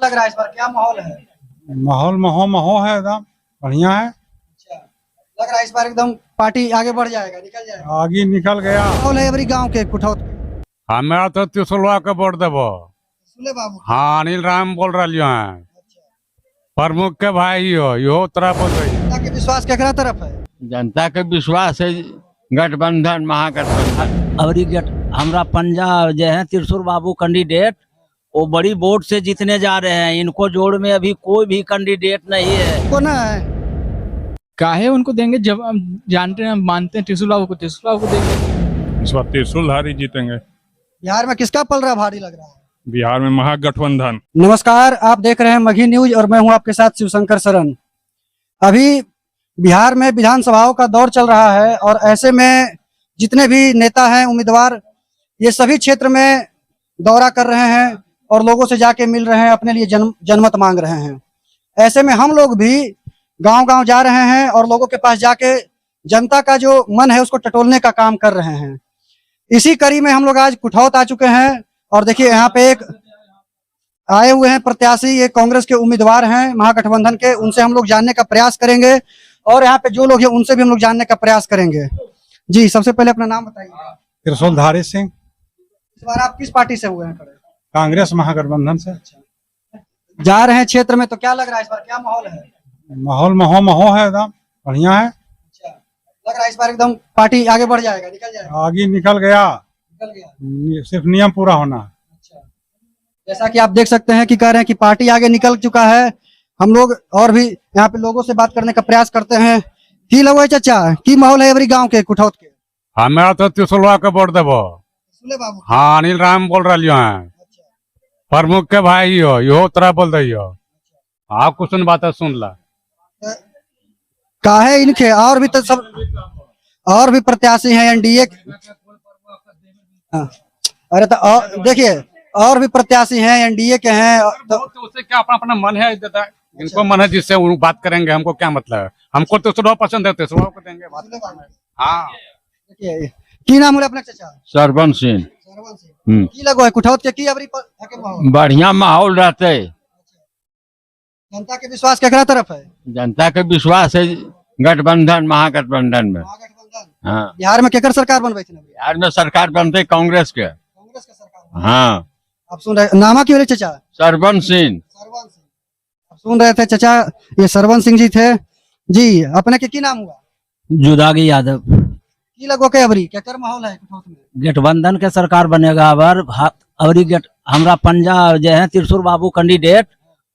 लग रहा है इस बार, क्या माहौल है? माहौल महो है, एकदम बढ़िया है। अच्छा, लग रहा है इस बार एकदम पार्टी आगे बढ़ जाएगा, निकल जाएगा। आगे निकल गया। माहौल है अबरी गांव के कुठौत के। हमें तो त्रिशुलवा के वोट देबो। सुले बाबू। हाँ, अनिल राम बोल रही हैं। प्रमुख के भाई हो, यो तरफ बोल रही है। जनता के विश्वास केकरा तरफ है? जनता के विश्वास है गठबंधन महागठबंधन। अबरी हमरा पंजाब जो है त्रिशूल बाबू कैंडिडेट वो बड़ी वोट से जीतने जा रहे हैं। इनको जोड़ में अभी कोई भी कैंडिडेट नहीं है। कौन है? काहे उनको देंगे जब हम जानते हैं, हम मानते हैं त्रिशूल बाबू को देंगे। इस बार त्रिशूलधारी जीतेंगे। बिहार में किसका पलड़ा भारी लग रहा है? बिहार में महागठबंधन। नमस्कार, आप देख रहे हैं मगही न्यूज और मैं हूं आपके साथ शिवशंकर शरण। अभी बिहार में विधानसभाओं का दौर चल रहा है और ऐसे में जितने भी नेता हैं, उम्मीदवार, ये सभी क्षेत्र में दौरा कर रहे हैं और लोगों से जाके मिल रहे हैं, अपने लिए जनमत मांग रहे हैं। ऐसे में हम लोग भी गांव-गांव जा रहे हैं और लोगों के पास जाके जनता का जो मन है उसको टटोलने का काम कर रहे हैं। इसी कड़ी में हम लोग आज कुठौत आ चुके हैं और देखिए यहाँ पे एक आए हुए हैं प्रत्याशी, ये कांग्रेस के उम्मीदवार हैं महागठबंधन के। उनसे हम लोग जानने का प्रयास करेंगे और यहाँ पे जो लोग हैं उनसे भी हम लोग जानने का प्रयास करेंगे। जी, सबसे पहले अपना नाम बताइए। त्रिशूलधारी सिंह। इस बार आप किस पार्टी से हुए हैं खड़े? कांग्रेस महागठबंधन से। जा रहे हैं क्षेत्र में, तो क्या लग रहा है इस बार, क्या माहौल है? माहौल महो है, एकदम बढ़िया है। अच्छा, लग रहा है इस बार एकदम पार्टी आगे बढ़ जाएगा, निकल जाएगा। आगे निकल गया। सिर्फ नियम पूरा होना। अच्छा, जैसा कि आप देख सकते हैं कि कह रहे हैं कि पार्टी आगे निकल चुका है। हम लोग और भी यहाँ पे लोगों से बात करने का प्रयास करते हैं। की लगो है चाचा, की माहौल है अबरी गांव के कुठौत के? हमें तो त्रिशुलवा के वोट देबो। सुले बाबू। हाँ, अनिल राम बोल रही हैं। प्रमुख के भाई हो, यो तरफ बोल रही हो। आप कुछ बात सुन ला। काहे इनके और भी तो सब और भी प्रत्याशी हैं एनडीए। अरे तो देखिए और भी प्रत्याशी हैं एनडीए के हैं तो उससे क्या अपना अपना मन है, इनको मन है जिससे वो बात करेंगे, हमको क्या मतलब है। हमको त्रिशुलवा पसंद है, त्रिशुलवा को देंगे। हाँ, देखिए की नाम है अपना चाचा? सरवन सिंह। सरवन सिंह। की लगो है कुठौत के की अबरी के माहौल? बढ़िया माहौल रहते। जनता के विश्वास केकरा तरफ है? जनता के विश्वास है गठबंधन महागठबंधन में। महागठबंधन। हाँ, बिहार में केकर सरकार बनवाई थी? बिहार में सरकार बनते कांग्रेस के। कांग्रेस का सरकार। हाँ, आप सुन रहे नामा की वजह चाचा? सरवन सिंह। सरवन सिंह। आप सुन रहे थे चाचा, ये सरवन सिंह जी थे। जी, अपने के की नाम हुआ? जुदागी यादव। की लगो के अबरी केकर माहौल है कुठौत में? गठबंधन के सरकार बनेगा। अबरी हमरा पंजाब जो है त्रिशूल बाबू कैंडिडेट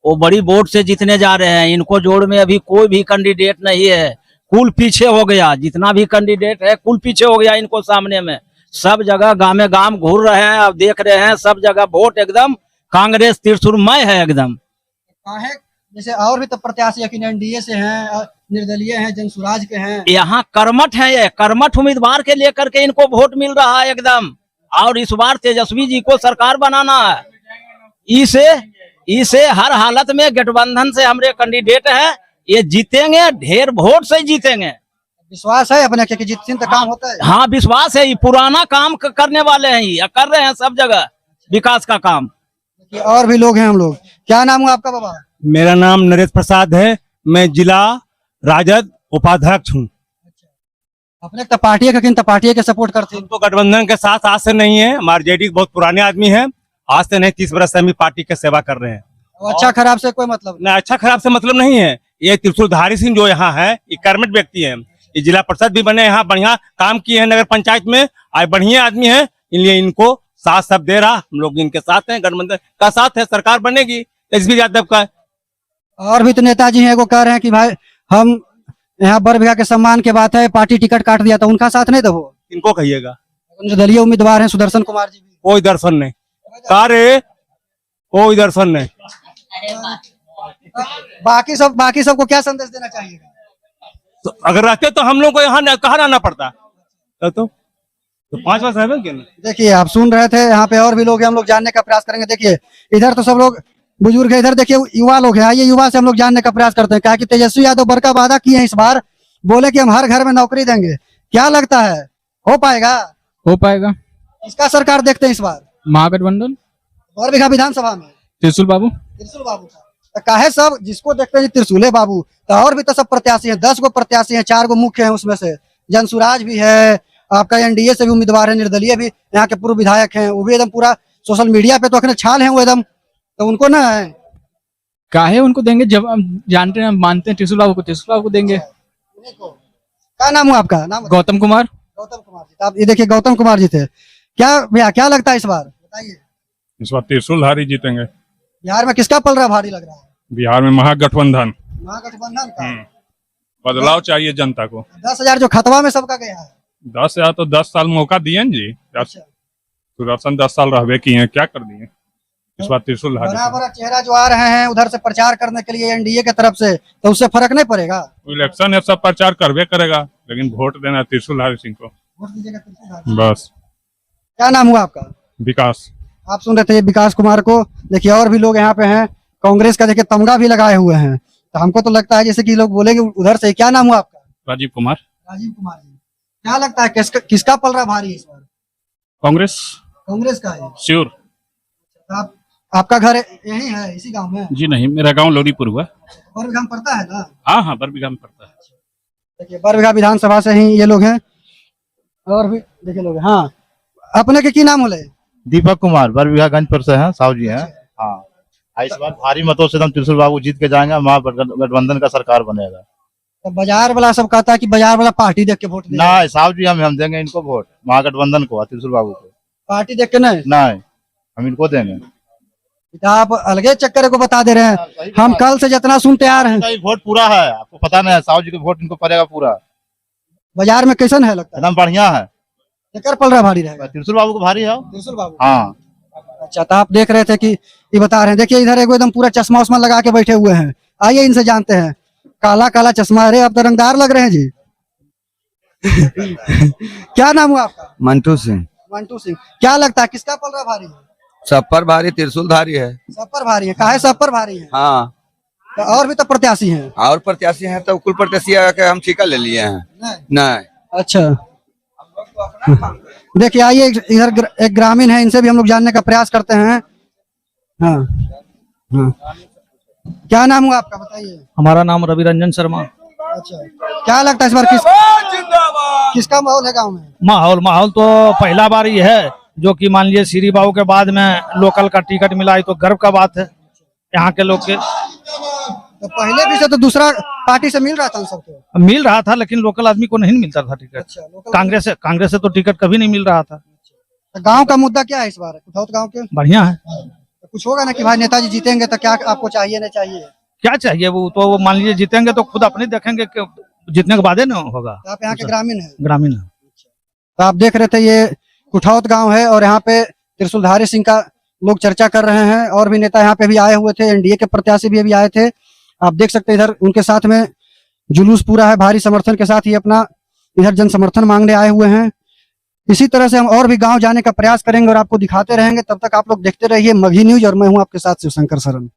वो बड़ी वोट से जीतने जा रहे हैं। इनको जोड़ में अभी कोई भी कैंडिडेट नहीं है। कुल पीछे हो गया, जितना भी कैंडिडेट है कुल पीछे हो गया इनको सामने में। सब जगह गाँव गाँव घूर रहे हैं, अब देख रहे हैं सब जगह वोट एकदम कांग्रेस त्रिशूलमय है एकदम। काहे जैसे और भी तो प्रत्याशी है, एनडीए से हैं, निर्दलीय हैं, जनसुराज के हैं। यहाँ कर्मठ है, ये कर्मठ उम्मीदवार के लेकर के इनको वोट मिल रहा है एकदम। और इस बार तेजस्वी जी को सरकार बनाना है। इसे हर हालत में गठबंधन से हमारे कैंडिडेट हैं, ये जीतेंगे, ढेर वोट से जीतेंगे। विश्वास है अपने कि जितने तो काम होता है। हाँ, विश्वास है। ये पुराना काम करने वाले हैं, ये कर रहे हैं सब जगह विकास का काम। और भी लोग हैं हम लोग। क्या नाम है आपका बाबा? मेरा नाम नरेश प्रसाद है, मैं जिला राजद उपाध्यक्ष हूँ। अपने तो पार्टी का किन पार्टी के सपोर्ट करते हैं? हम तो गठबंधन के साथ आज से नहीं है, हमारे जेडी बहुत पुराने आदमी हैं। आज से नहीं, 30 वर्ष से हम पार्टी की सेवा कर रहे हैं। अच्छा खराब से कोई मतलब नहीं, अच्छा खराब से मतलब नहीं है। ये त्रिशूलधारी सिंह जो यहाँ है, ये कर्मठ व्यक्ति है। ये जिला परिषद भी बने, यहाँ बढ़िया काम किए हैं नगर पंचायत में, आज बढ़िया आदमी है, इसलिए इनको साथ सब दे रहा। हम लोग इनके साथ हैं, गठबंधन का साथ है, सरकार बनेगी तेजस्वी यादव का। और भी तो नेताजी हैं, वो कह रहे हैं कि भाई हम यहाँ बर बिघा के सम्मान के बात है, पार्टी टिकट काट दिया, तो उनका साथ नहीं दो। इनको कहिएगा। दलीय उम्मीदवार हैं सुदर्शन कुमार जी भी। कोई दर्शन नहीं, कार्य कोई दर्शन नहीं। बाकी सबको क्या संदेश देना चाहिएगा? तो अगर रहते तो हम लोग को यहाँ कहाँ रहना पड़ता तो 5 वर्ष है क्या? देखिए आप सुन रहे थे, यहाँ पे और भी लोग हैं, हम लोग जानने का प्रयास करेंगे। देखिए इधर तो सब लोग बुजुर्ग है, इधर देखिए युवा लोग हैं। आइए युवा से हम लोग जानने का प्रयास करते हैं। कहा कि तेजस्वी यादव बड़का वादा किए हैं, इस बार बोले कि हम हर घर में नौकरी देंगे। क्या लगता है हो पाएगा? हो पाएगा। इसका सरकार देखते हैं इस बार महागठबंधन और बिघा विधानसभा में त्रिशूल बाबू। त्रिशूल बाबू का तो काहे सब जिसको देखते हैं जी त्रिशूले बाबू, तो और भी तो सब प्रत्याशी हैं, 10 गो प्रत्याशी हैं, 4 गो मुख्य हैं, उसमें से जनसुराज भी है, आपका एनडीए से भी उम्मीदवार है, निर्दलीय भी यहाँ के पूर्व विधायक हैं, वो भी एकदम पूरा सोशल मीडिया पे तो अखने छाल है वो एकदम, तो उनको ना है काहे उनको देंगे जब हम जानते हैं मानते हैं त्रिशूल बाबू को देंगे। क्या नाम हुआ आपका? नाम बताइए। गौतम कुमार। गौतम कुमार जी, आप ये देखिए गौतम कुमार जी थे। क्या भैया क्या लगता है इस बार बताइए, इस बार त्रिशूलधारी जीतेंगे। बिहार में किसका पलड़ा भारी लग रहा है? बिहार में महागठबंधन। महागठबंधन का। बदलाव चाहिए जनता को। 10,000 जो खतवा में सबका गया है। 10,000 तो 10 साल मौका दिए न जी। अच्छा। सुदर्शन 10 साल रहबे किए, क्या कर दिए। इस बार त्रिशूलधारी। बड़ा बड़ा चेहरा जो आ रहे हैं उधर से प्रचार करने के लिए एनडीए की तरफ से, तो उससे फर्क नहीं पड़ेगा? इलेक्शन है, सब प्रचार करबे करेगा, लेकिन वोट देना त्रिशूलधारी सिंह को वोट दीजिएगा त्रिशूलधारी। बस। क्या नाम हुआ आपका? विकास। आप सुन रहे थे विकास कुमार को। देखिए और भी लोग यहाँ पे हैं, कांग्रेस का देखिए तमगा भी लगाए हुए हैं, तो हमको तो लगता है जैसे कि लोग बोलेंगे उधर से। क्या नाम हुआ आपका? राजीव कुमार। राजीव कुमार जी, क्या लगता है किसका पलड़ा भारी है इस बार? कांग्रेस। कांग्रेस का है। श्योर। तो आपका घर यही है, इसी गांव में? जी नहीं, मेरा गांव लोरीपुर हुआ। बरबीघा में पड़ता है ना? हाँ हाँ, बरबीघा में पड़ता है। देखिए बरबीघा विधानसभा से ही ये लोग हैं, और भी देखिए लोग। हाँ, अपने के की नाम होले? दीपक कुमार, बरबीघागंज से हैं, साहू जी हैं। हाँ, इस बार भारी मतों से हम त्रिशूल बाबू जीत के जाएंगे, महागठबंधन का सरकार बनेगा। तो बाजार वाला सब कहता है कि बाजार वाला पार्टी देख के वोट देगा। ना साहू जी, हम देंगे इनको वोट, महागठबंधन को, त्रिशूल बाबू को। पार्टी देख के नहीं? नहीं, हम इनको देंगे। तो आप अलगे चक्कर को बता दे रहे हैं। हम कल से जितना सुनते आ रहे हैं। वोट पूरा है, आपको पता नहीं है, साहू जी का वोट इनको पड़ेगा पूरा। बाजार में कैसन है लगता है? एकदम बढ़िया है। चक्कर पल रहा भारी रहेगा। त्रिशूल बाबू को भारी है। त्रिशूल बाबू। हाँ। अच्छा, तो आप देख रहे थे कि ये बता रहे हैं। देखिए इधर एगो एकदम पूरा चश्मा उस्मा लगा के बैठे हुए हैं, आइए इनसे जानते हैं। काला काला चश्मा, अरे आप तो रंगदार लग रहे हैं जी। क्या नाम हुआ आपका? मंटू सिंह। मंटू सिंह, क्या लगता है किसका पलड़ा भारी है? सब पर भारी त्रिशूलधारी है। सब पर भारी है। काहे सब पर भारी है? हाँ, तो और भी तो प्रत्याशी हैं। और प्रत्याशी हैं तो कुल प्रत्याशी आके हम ठीका ले लिए हैं। नहीं। अच्छा, देखिए आइए इधर एक ग्रामीण है, इनसे भी हम लोग जानने का प्रयास करते हैं। हाँ हाँ, क्या नाम हुआ आपका बताइए? हमारा नाम रवि रंजन शर्मा। अच्छा, क्या लगता है इस बार किसका माहौल है गांव में? माहौल तो पहला बार ही है जो कि मान लीजिए श्री बाबू के बाद में लोकल का टिकट मिला है, तो गर्व का बात है यहाँ के लोग के। तो पहले भी से तो दूसरा पार्टी से मिल रहा था सबको? मिल रहा था, लेकिन लोकल आदमी को नहीं मिलता था टिकट। अच्छा, कांग्रेस से तो टिकट कभी नहीं मिल रहा था। तो गांव का मुद्दा क्या है इस बार कुठौत गांव के? बढ़िया है। तो कुछ होगा ना कि भाई नेताजी जीतेंगे तो क्या आपको चाहिए नहीं चाहिए? क्या चाहिए, वो तो मान लीजिए जीतेंगे तो खुद अपने देखेंगे कि जीतने के बाद ना होगा। तो आप यहाँ के ग्रामीण है? ग्रामीण है। तो आप देख रहे थे ये कुठौत गांव है, और यहाँ पे त्रिशूलधारी सिंह का लोग चर्चा कर रहे हैं, और भी नेता यहाँ पे भी आए हुए थे, एनडीए के प्रत्याशी भी अभी आए थे। आप देख सकते हैं इधर उनके साथ में जुलूस पूरा है, भारी समर्थन के साथ ही अपना इधर जन समर्थन मांगने आए हुए हैं। इसी तरह से हम और भी गांव जाने का प्रयास करेंगे और आपको दिखाते रहेंगे। तब तक आप लोग देखते रहिए मगही न्यूज, और मैं हूं आपके साथ शिवशंकर सरन।